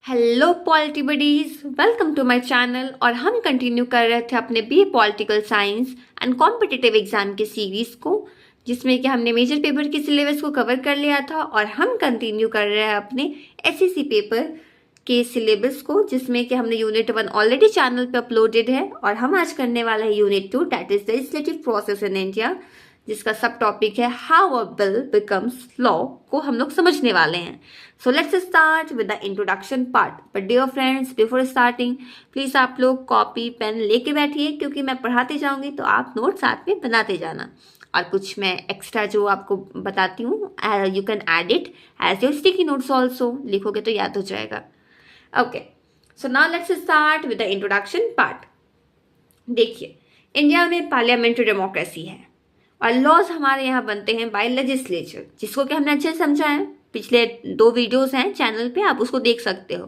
Hello polity buddies, welcome to my channel. और हम continue कर रहे थे अपने B political science and competitive exam के सीरीज को, जिसमें कि हमने मेजर पेपर के सिलेबस को कवर कर लिया था। और हम कंटिन्यू कर रहे हैं अपने एसएससी पेपर के सिलेबस को, जिसमें कि हमने यूनिट 1 ऑलरेडी चैनल पे अपलोडेड है। और हम आज करने वाला है unit 2, that is legislative process in India, जिसका सब टॉपिक है how a bill becomes law, को हम लोग समझने वाले हैं। So let's start with the introduction part. But dear friends, before starting please आप लोग कॉपी पेन लेके बैठिए, क्योंकि मैं पढ़ाते जाऊंगी तो आप नोट साथ में बनाते जाना। और कुछ मैं एक्स्ट्रा जो आपको बताती हूँ, you can add it as your sticky notes also. लिखोगे तो याद हो जाएगा। Okay, so now let's start with the introduction part. देखिए, इंडिया में पार्लियामेंट्री डेमोक्रेसी है और लॉज हमारे यहाँ बनते हैं बाय लेजिस्लेचर, जिसको कि हमने अच्छे से समझा है। पिछले 2 वीडियोस हैं चैनल पे, आप उसको देख सकते हो।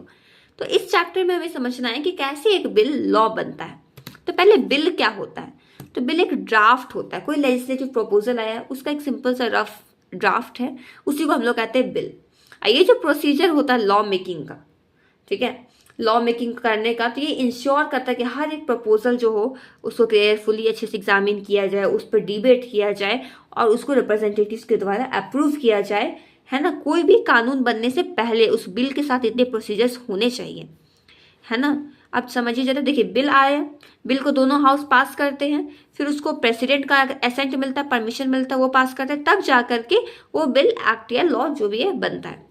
तो इस चैप्टर में हमें समझना है कि कैसे एक बिल लॉ बनता है। तो पहले बिल क्या होता है? तो बिल एक ड्राफ्ट होता है। कोई लेजिस्लेटिव प्रपोजल आया, उसका एक सिंपल सा रफ ड्राफ्ट है, उसी को हम लोग कहते हैं बिल। ये जो प्रोसीजर होता है लॉ मेकिंग का, ठीक है, लॉ मेकिंग करने का, तो ये इंश्योर करता है कि हर एक प्रपोजल जो हो उसको केयरफुली अच्छे से एग्जामिन किया जाए, उस पर डिबेट किया जाए और उसको रिप्रेजेंटेटिव्स के द्वारा अप्रूव किया जाए, है ना। कोई भी कानून बनने से पहले उस बिल के साथ इतने प्रोसीजर्स होने चाहिए, है ना। अब समझिए जरा, देखिए बिल आया, बिल को दोनों हाउस पास करते हैं, फिर उसको प्रेसिडेंट का एसेंट मिलता है, परमिशन मिलता है, वो पास करते हैं, तब जा करके वो बिल एक्ट या लॉ जो भी है बनता है।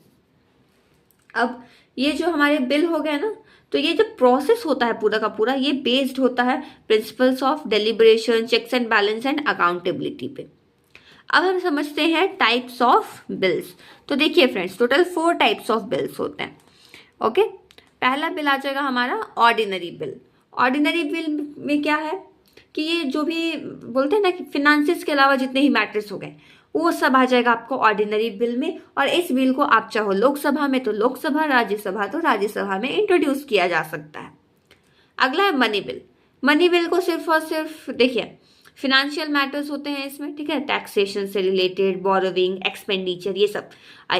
अब ये जो हमारे बिल हो गए ना, तो ये जो प्रोसेस होता है पूरा का पूरा, ये बेस्ड होता है principles of deliberation, checks and balance and accountability पे। अब हम समझते हैं टाइप्स ऑफ बिल्स। तो देखिए friends, total 4 types of bills होते हैं। ओके, पहला बिल आ जाएगा हमारा ऑर्डिनरी बिल। ऑर्डिनरी बिल में क्या है कि ये जो भी बोलते हैं ना कि फिनांसिस के अलावा जितने ही मैटर्स हो गए, वो सब आ जाएगा आपको ऑर्डिनरी बिल में। और इस बिल को आप चाहो लोकसभा में तो लोकसभा, राज्यसभा तो राज्यसभा में इंट्रोड्यूस किया जा सकता है। अगला है मनी बिल। मनी बिल को सिर्फ और सिर्फ देखिए फिनेंशियल मैटर्स होते हैं इसमें, ठीक है, टैक्सेशन से रिलेटेड, बोरोविंग, एक्सपेंडिचर, ये सब।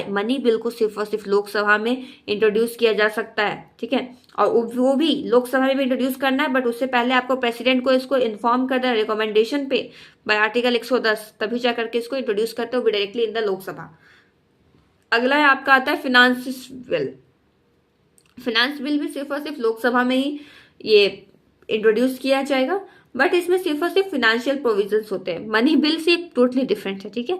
मनी बिल को सिर्फ और सिर्फ लोकसभा में इंट्रोड्यूस किया जा सकता है, ठीक है। और वो भी लोकसभा में भी इंट्रोड्यूस करना है, बट उससे पहले आपको प्रेसिडेंट को इसको इन्फॉर्म करना है रिकमेंडेशन पे बाय आर्टिकल 110, तभी जा करके इसको इंट्रोड्यूस करते हो डायरेक्टली इन द लोकसभा। अगला है आपका आता है फिनांस बिल। फिनांस बिल भी सिर्फ और सिर्फ लोकसभा में ही ये इंट्रोड्यूस किया जाएगा, बट इसमें सिर्फ और सिर्फ फिनेंशियल प्रोविजंस होते हैं। मनी बिल से टोटली डिफरेंट है, ठीक है।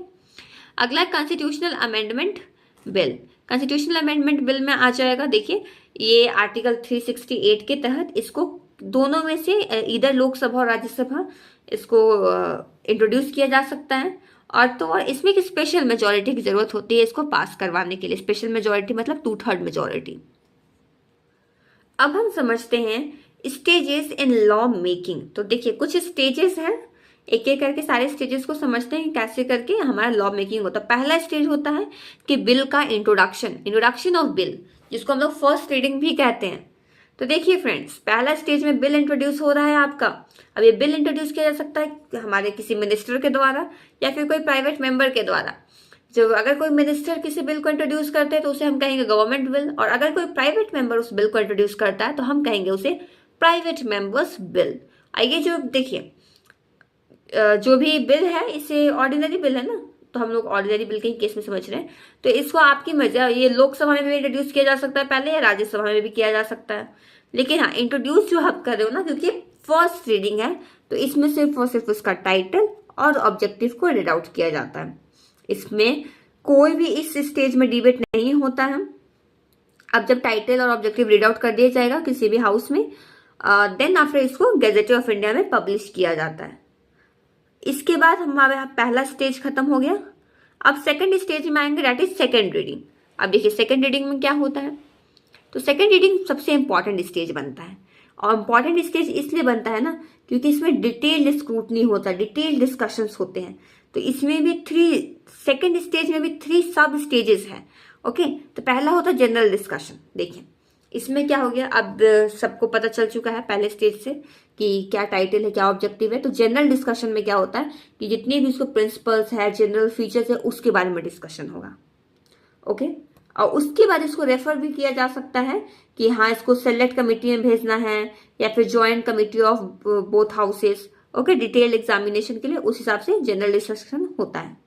अगला constitutional amendment bill. Constitutional amendment bill में आ जाएगा, देखिए ये आर्टिकल 368 के तहत इसको दोनों में से इधर लोकसभा और राज्यसभा इसको इंट्रोड्यूस किया जा सकता है। और इसमें एक स्पेशल मेजोरिटी की जरूरत होती है इसको पास करवाने के लिए। स्पेशल मेजोरिटी मतलब 2/3 मेजोरिटी। अब हम समझते हैं स्टेजेस इन लॉ मेकिंग। तो देखिए कुछ स्टेजेस हैं, एक एक करके सारे स्टेजेस को समझते हैं कैसे करके हमारा लॉ मेकिंग होता है। पहला स्टेज होता है कि बिल का इंट्रोडक्शन ऑफ बिल, जिसको हम लोग फर्स्ट रीडिंग भी कहते हैं। तो देखिए फ्रेंड्स, पहला स्टेज में बिल इंट्रोड्यूस हो रहा है आपका। अब ये बिल इंट्रोड्यूस किया जा सकता है हमारे किसी मिनिस्टर के द्वारा या फिर कोई प्राइवेट मेंबर के द्वारा। जो अगर कोई मिनिस्टर किसी बिल को इंट्रोड्यूस करते हैं तो उसे हम कहेंगे गवर्नमेंट बिल, और अगर कोई प्राइवेट मेंबर उस बिल को इंट्रोड्यूस करता है तो हम कहेंगे उसे प्राइवेट मेंबर्स बिल। आइए जो देखिए जो भी बिल है इसे ऑर्डिनरी बिल है ना, तो हम लोग ऑर्डिनरी बिल के केस में समझ रहे हैं। तो इसको आपकी मर्जी, ये लोकसभा में भी इंट्रोड्यूस किया जा सकता है पहले, या राज्यसभा में भी किया जा सकता है। लेकिन हाँ, इंट्रोड्यूस जो आप कर रहे हो ना, क्योंकि फर्स्ट रीडिंग है तो इसमें सिर्फ और सिर्फ उसका टाइटल और ऑब्जेक्टिव को रीड आउट किया जाता है। इसमें कोई भी इस स्टेज में डिबेट नहीं होता है। अब जब टाइटल और ऑब्जेक्टिव रीड आउट कर दिया जाएगा किसी भी हाउस में, देन आफ्टर इसको गैजेट ऑफ इंडिया में पब्लिश किया जाता है। इसके बाद हमारे पहला स्टेज खत्म हो गया। अब सेकंड स्टेज में आएंगे, दैट इज सेकंड रीडिंग। अब देखिए सेकंड रीडिंग में क्या होता है, तो सेकंड रीडिंग सबसे इंपॉर्टेंट स्टेज बनता है। और इंपॉर्टेंट स्टेज इसलिए बनता है ना क्योंकि इसमें डिटेल्ड स्क्रूटनी होता है, डिटेल्ड डिस्कशंस होते हैं। तो इसमें भी सेकंड स्टेज में भी 3 सब स्टेजेस हैं। ओके, तो पहला होता है जनरल डिस्कशन। देखिए इसमें क्या हो गया, अब सबको पता चल चुका है पहले स्टेज से कि क्या टाइटल है, क्या ऑब्जेक्टिव है। तो जनरल डिस्कशन में क्या होता है कि जितने भी उसको प्रिंसिपल्स है, जनरल फीचर्स है, उसके बारे में डिस्कशन होगा। ओके, और उसके बाद इसको रेफर भी किया जा सकता है कि हाँ इसको सेलेक्ट कमेटी में भेजना है या फिर joint committee of both houses. Okay, detail examination के लिए उस हिसाब से जनरल डिस्कशन होता है।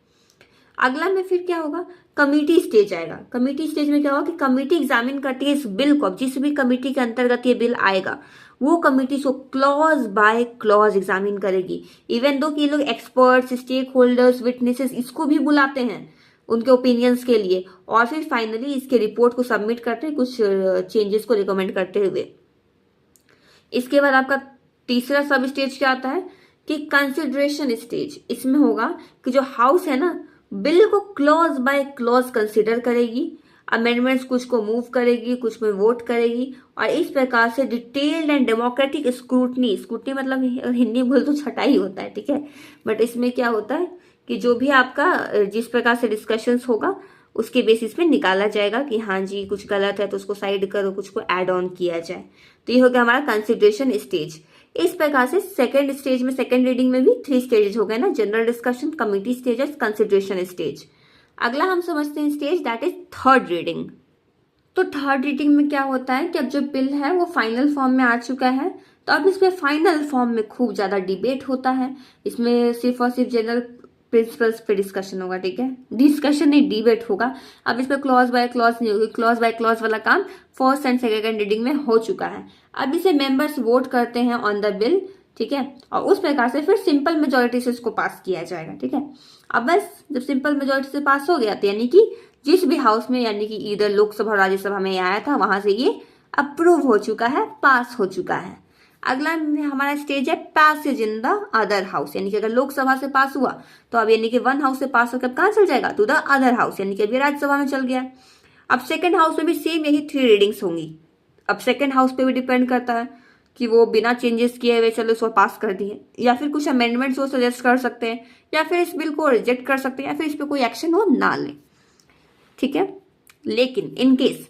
अगला में फिर क्या होगा, कमेटी स्टेज आएगा। कमेटी स्टेज में क्या होगा कि कमेटी एग्जामिन करती है इस बिल को। जिस भी कमेटी के अंतर्गत ये बिल आएगा वो कमेटी इसको क्लॉज बाय क्लॉज एग्जामिन करेगी। इवन दो कि ये लोग एक्सपर्ट्स, स्टेक होल्डर्स, विटनेसेस इसको भी बुलाते हैं उनके ओपिनियंस के लिए, और फिर फाइनली इसके रिपोर्ट को सबमिट करते हैं कुछ चेंजेस को रिकमेंड करते हुए। इसके बाद आपका तीसरा सब स्टेज क्या आता है कि कंसिडरेशन स्टेज। इसमें होगा कि जो हाउस है ना बिल को क्लॉज बाय क्लॉज कंसिडर करेगी, अमेंडमेंट्स कुछ को मूव करेगी, कुछ में वोट करेगी, और इस प्रकार से detailed and democratic scrutiny, scrutiny मतलब हिंदी में बोल तो छटाई होता है, ठीक है, बट इसमें क्या होता है कि जो भी आपका जिस प्रकार से डिस्कशंस होगा उसके बेसिस पे निकाला जाएगा कि हाँ जी कुछ गलत है तो उसको साइड करो, कुछ को ऐड ऑन किया जाए। तो ये हो गया हमारा कंसिडरेशन स्टेज। इस प्रकार से सेकेंड स्टेज में, सेकेंड रीडिंग में भी 3 स्टेजेस हो गए ना, जनरल डिस्कशन, कमिटी स्टेज और कंसिडरेशन स्टेज। अगला हम समझते हैं stage that is third reading. तो थर्ड रीडिंग में क्या होता है कि अब जो बिल है वो फाइनल फॉर्म में आ चुका है, तो अब इसमें फाइनल फॉर्म में खूब ज्यादा डिबेट होता है। इसमें सिर्फ और सिर्फ जनरल प्रिंसिपल्स पे डिस्कशन होगा, ठीक है, डिस्कशन नहीं डिबेट होगा। अब इसमें क्लॉज बाय क्लॉज नहीं होगी, क्लॉज बाय क्लॉज वाला काम फर्स्ट एंड सेकेंड रीडिंग में हो चुका है। अब इसे मेंबर्स वोट करते हैं ऑन द बिल, ठीक है, और उस प्रकार से फिर सिंपल मेजोरिटी से इसको पास किया जाएगा, ठीक है। अब बस जब सिंपल मेजोरिटी से पास हो गया तो यानी कि जिस भी हाउस में, यानी कि इधर लोकसभा और राज्यसभा में आया था वहां से ये अप्रूव हो चुका है, पास हो चुका है। अगला हमारा स्टेज है passage in the other house, यानी कि अगर लोकसभा से पास हुआ तो अब यानी कि वन हाउस से पास होकर कहां चल जाएगा, टू द अदर हाउस, यानी कि अभी राज्यसभा में चल गया। अब सेकंड हाउस में भी सेम यही 3 रीडिंग्स होंगी। अब सेकंड हाउस पे भी डिपेंड करता है कि वो बिना चेंजेस किए हुए चलो उसको पास कर दिए, या फिर कुछ अमेंडमेंट्स वो सजेस्ट कर सकते हैं, या फिर इस बिल को रिजेक्ट कर सकते हैं, या फिर इस पर कोई एक्शन वो ना ले, ठीक है। लेकिन इन केस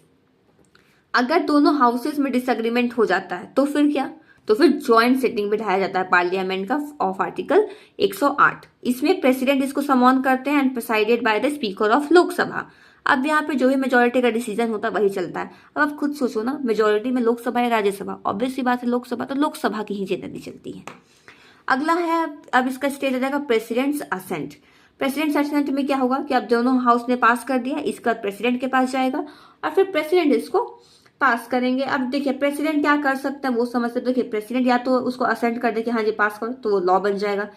अगर दोनों हाउसेस में डिसएग्रीमेंट हो जाता है तो फिर क्या, तो फिर ज्वाइंट सिटिंग बिठाया जाता है पार्लियामेंट का ऑफ आर्टिकल 108। इसमें प्रेसिडेंट इसको समॉन करते हैं and presided by the speaker of Lok Sabha. अब यहाँ पे जो भी मेजोरिटी का डिसीजन होता है वही चलता है। अब आप खुद सोचो ना, मेजोरिटी में लोकसभा या राज्यसभा, ऑब्वियस सी बात है लोकसभा, तो लोकसभा की ही जनरली चलती है। अगला है अब इसका स्टेज आ जाएगा प्रेसिडेंट्स असेंट। प्रेसिडेंट्स असेंट में क्या होगा कि अब दोनों हाउस ने पास कर दिया, इसका प्रेसिडेंट के पास जाएगा और फिर प्रेसिडेंट इसको पास करेंगे। अब देखिए प्रेसिडेंट क्या कर सकते हैं वो समझते, देखिए प्रेसिडेंट या तो उसको असेंट कर दे कि हाँ जी पास करो, तो वो लॉ बन जाएगा।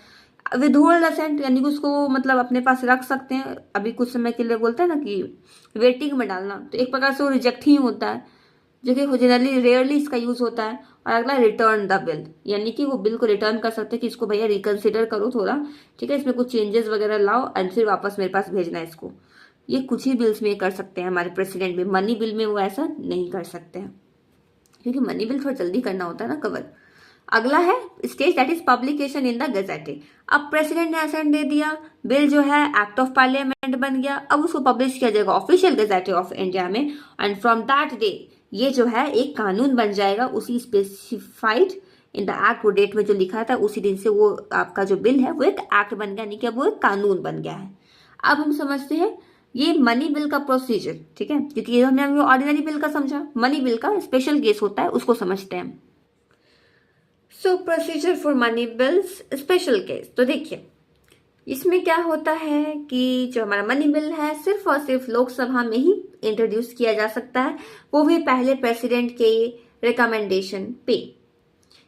विदहोल्ड असेंट यानी कि उसको मतलब अपने पास रख सकते हैं, अभी कुछ समय के लिए बोलते हैं ना कि वेटिंग में डालना, तो एक प्रकार से वो रिजेक्ट ही होता है, जो कि जनरली रेयरली इसका यूज होता है। और अगला रिटर्न द बिल, यानी कि वो बिल को रिटर्न कर सकते हैं कि इसको भैया रिकंसिडर करो थोड़ा, ठीक है, इसमें कुछ चेंजेस वगैरह लाओ एंड फिर वापस मेरे पास भेजना है इसको। ये कुछ ही बिल्स में कर सकते हैं हमारे प्रेसिडेंट में, मनी बिल में वो ऐसा नहीं कर सकते हैं, क्योंकि मनी बिल थोड़ा जल्दी करना होता है ना कवर। अगला है stage that is publication in the gazette. अब प्रेसिडेंट ने असेंट दे दिया, बिल जो है एक्ट ऑफ पार्लियामेंट बन गया, अब उसको पब्लिश किया जाएगा ऑफिशियल गजेट ऑफ इंडिया में, एंड फ्रॉम दैट डे ये जो है एक कानून बन जाएगा, उसी स्पेसिफाइड इन द एक्ट, वो डेट में जो लिखा था उसी दिन से वो आपका जो बिल है वो एक एक्ट बन गया, यानी कि अब वो एक कानून बन गया है। अब हम समझते हैं ये मनी बिल का प्रोसीजर, ठीक है, क्योंकि ये हमने ऑर्डिनरी बिल का समझा, मनी बिल का स्पेशल केस होता है उसको समझते हैं। So procedure for money bills special case. तो देखिए इसमें क्या होता है कि जो हमारा मनी बिल है सिर्फ और सिर्फ लोकसभा में ही इंट्रोड्यूस किया जा सकता है, वो भी पहले प्रेसिडेंट के रिकमेंडेशन पे।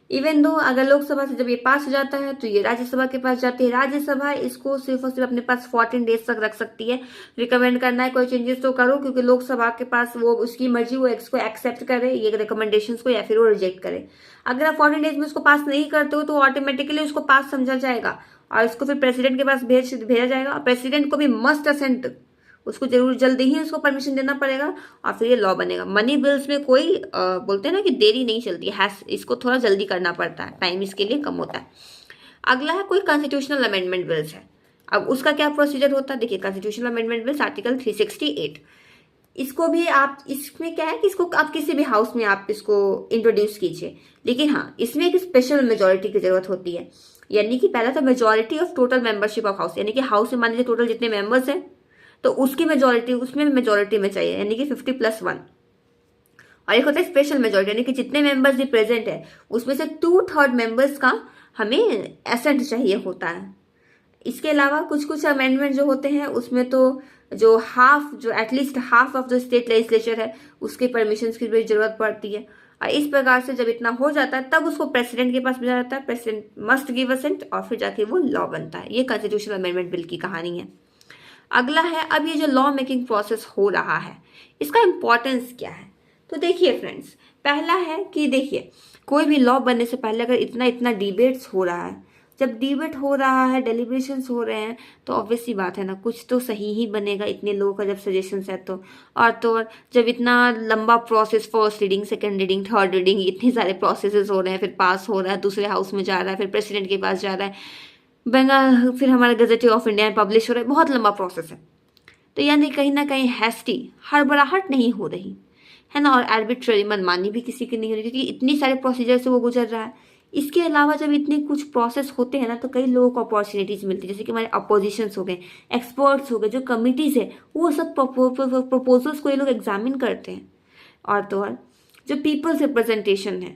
इवन दो अगर लोकसभा से जब ये पास हो जाता है तो ये राज्यसभा के पास जाती है, राज्यसभा इसको सिर्फ और सिर्फ अपने पास 14 डेज तक रख सकती है, रिकमेंड करना है कोई चेंजेस तो करो, क्योंकि लोकसभा के पास वो उसकी मर्जी, वो इसको एक्सेप्ट करे ये रिकमेंडेशंस को या फिर वो रिजेक्ट करे। अगर आप 14 डेज में उसको पास नहीं करते हो तो ऑटोमेटिकली उसको पास समझा जाएगा और इसको फिर प्रेसिडेंट के पास भेजा जाएगा, और प्रेसिडेंट को भी मस्ट असेंट, उसको जरूर जल्दी ही उसको परमिशन देना पड़ेगा और फिर ये लॉ बनेगा। मनी बिल्स में कोई बोलते हैं ना कि देरी नहीं चलती है, इसको थोड़ा जल्दी करना पड़ता है, टाइम इसके लिए कम होता है। अगला है कोई कॉन्स्टिट्यूशनल अमेंडमेंट बिल्स है। अब उसका क्या प्रोसीजर होता है, देखिए कॉन्स्टिट्यूशनल अमेंडमेंट बिल्स आर्टिकल 368, इसको भी आप, इसमें क्या है कि इसको आप किसी भी हाउस में आप इसको इंट्रोड्यूस कीजिए, लेकिन हाँ इसमें एक स्पेशल मेजोरिटी की जरूरत होती है, यानी कि पहला तो majority of total membership of house, यानी कि हाउस में मान लीजिए टोटल जितने मेंबर्स हैं तो उसकी मेजोरिटी उसमें मेजोरिटी में चाहिए, यानी कि 50+1। और एक होता है स्पेशल मेजोरिटी, यानी कि जितने मेंबर्स भी प्रेजेंट है उसमें से 2/3 मेंबर्स का हमें एसेंट चाहिए होता है। इसके अलावा कुछ कुछ अमेंडमेंट जो होते हैं उसमें तो जो at least half of the state legislature है उसके परमिशन की भी जरूरत पड़ती है। और इस प्रकार से जब इतना हो जाता है तब उसको प्रेसिडेंट के पास भेजा जाता है, प्रेसिडेंट मस्ट गिव असेंट और फिर जाके वो लॉ बनता है। ये कॉन्स्टिट्यूशनल अमेंडमेंट बिल की कहानी है। अगला है, अब ये जो लॉ मेकिंग प्रोसेस हो रहा है इसका इंपॉर्टेंस क्या है। तो देखिए फ्रेंड्स, पहला है कि देखिए कोई भी लॉ बनने से पहले अगर इतना इतना डिबेट्स हो रहा है, जब डिबेट हो रहा है, डेलिब्रेशंस हो रहे हैं, तो ऑब्वियस सी बात है ना, कुछ तो सही ही बनेगा, इतने लोगों का जब सजेशंस है तो। और तो और जब इतना लंबा process, first reading, second reading, third reading, इतने सारे प्रोसेसेस हो रहे हैं, फिर पास हो रहा है, दूसरे हाउस में जा रहा है, फिर प्रेसिडेंट के पास जा रहा है, बंगाल, फिर हमारा गजेट ऑफ इंडिया में पब्लिश हो रहा है, बहुत लंबा प्रोसेस है। तो यानी कहीं ना कहीं हैस्टी, हड़बड़ाहट नहीं हो रही है ना, और आर्बिट्ररी मनमानी भी किसी की नहीं हो रही, क्योंकि इतनी सारे प्रोसीजर से वो गुजर रहा है। इसके अलावा जब इतने कुछ प्रोसेस होते हैं ना तो कई लोगों को अपॉर्चुनिटीज मिलती है, जैसे कि हमारे अपोजिशंस हो गए, एक्सपर्ट्स हो गए, जो कमिटीज है वो सब प्रपोजल्स को ये लोग एग्जामिन करते हैं। और तो और जो पीपल्स रिप्रेजेंटेशन है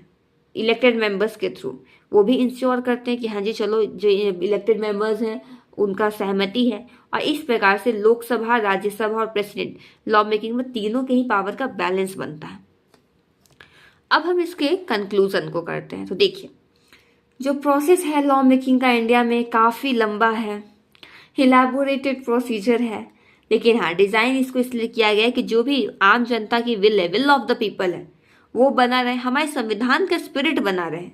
इलेक्टेड मेंबर्स के थ्रू, वो भी इंश्योर करते हैं कि हाँ जी चलो जो इलेक्टेड मेंबर्स हैं उनका सहमति है। और इस प्रकार से लोकसभा, राज्यसभा और प्रेसिडेंट लॉ मेकिंग में तीनों के ही पावर का बैलेंस बनता है। अब हम इसके कंक्लूजन को करते हैं। तो देखिए, जो प्रोसेस है लॉ मेकिंग का इंडिया में काफ़ी लंबा है, इलेबोरेटेड प्रोसीजर है, लेकिन हाँ डिज़ाइन इसको इसलिए किया गया है कि जो भी आम जनता की विल है, विल ऑफ द पीपल है, वो बना रहे, हमारे संविधान का स्पिरिट बना रहे।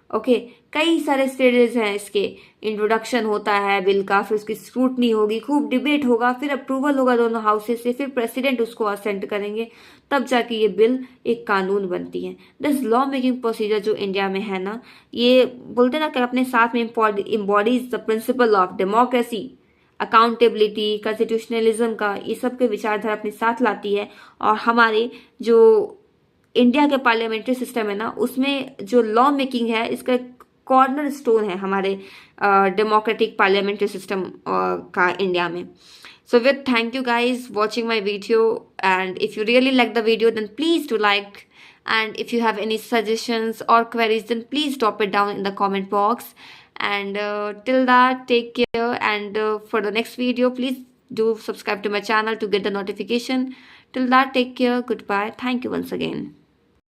ओके, कई सारे स्टेजेस हैं इसके। इंट्रोडक्शन होता है बिल का, फिर उसकी स्क्रूटनी होगी, खूब डिबेट होगा, फिर अप्रूवल होगा दोनों हाउसेस से, फिर प्रेसिडेंट उसको असेंट करेंगे, तब जाके ये बिल एक कानून बनती है। दिस लॉ मेकिंग प्रोसीजर जो इंडिया में है ना, ये बोलते ना कि अपने साथ में embodies the principle of democracy, accountability, constitutionalism का, ये सब के विचारधारा अपने साथ लाती है। और हमारे जो इंडिया के पार्लियामेंट्री सिस्टम है ना, उसमें जो लॉ मेकिंग है इसका कॉर्नर स्टोन है हमारे डेमोक्रेटिक पार्लियामेंट्री सिस्टम का इंडिया में। So with thank you guys watching my video, and if you really like the video then please do like, and if you have any suggestions or queries then please drop it down in the comment box. And till that, take care, and for the next video please do subscribe to my channel to get the notification. Till that, take care, goodbye, thank you once again.